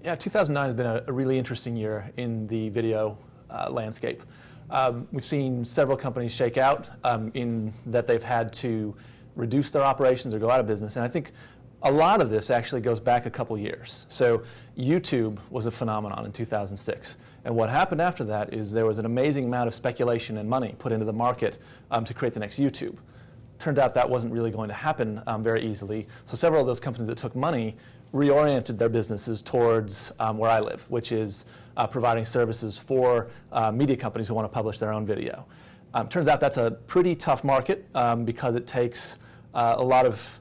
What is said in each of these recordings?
Yeah, 2009 has been a really interesting year in the video landscape. We've seen several companies shake out in that they've had to reduce their operations or go out of business, and I think a lot of this actually goes back a couple years. So YouTube was a phenomenon in 2006, and what happened after that is there was an amazing amount of speculation and money put into the market to create the next YouTube. Turned out that wasn't really going to happen very easily, so several of those companies that took money reoriented their businesses towards where I live, which is providing services for media companies who want to publish their own video. Turns out that's a pretty tough market because it takes a lot of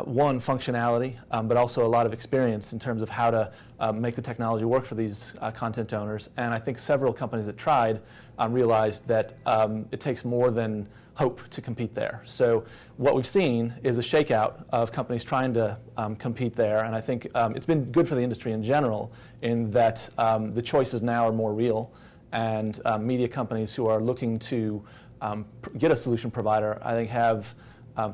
one, functionality, but also a lot of experience in terms of how to make the technology work for these content owners. And I think several companies that tried realized that it takes more than hope to compete there. So what we've seen is a shakeout of companies trying to compete there, and I think it's been good for the industry in general in that the choices now are more real, and media companies who are looking to get a solution provider, I think, have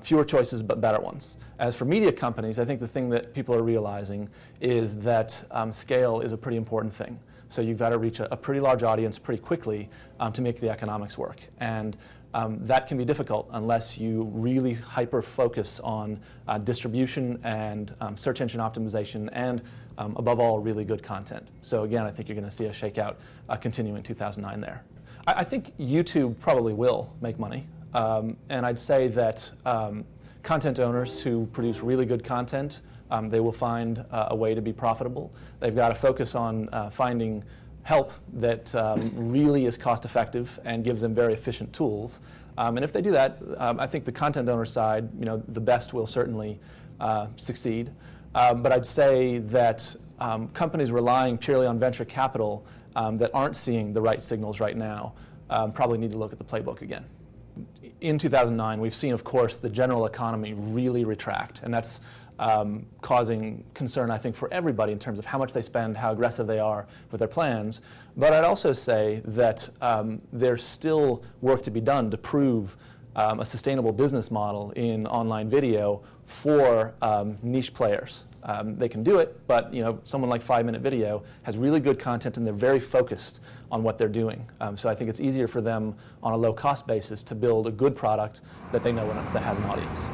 fewer choices but better ones. As for media companies, I think the thing that people are realizing is that scale is a pretty important thing. So you've got to reach a pretty large audience pretty quickly to make the economics work. And that can be difficult unless you really hyper-focus on distribution and search engine optimization and, above all, really good content. So again, I think you're going to see a shakeout continue in 2009 there. I think YouTube probably will make money. And I'd say that content owners who produce really good content, they will find a way to be profitable. They've got to focus on finding help that really is cost-effective and gives them very efficient tools. And if they do that, I think the content owner side, the best will certainly succeed. But I'd say that companies relying purely on venture capital that aren't seeing the right signals right now probably need to look at the playbook again. In 2009, we've seen, of course, the general economy really retract, and that's causing concern, I think, for everybody in terms of how much they spend, how aggressive they are with their plans. But I'd also say that there's still work to be done to prove a sustainable business model in online video for niche players. They can do it, but someone like 5-Minute Video has really good content and they're very focused on what they're doing. So I think it's easier for them on a low-cost basis to build a good product that they know that has an audience.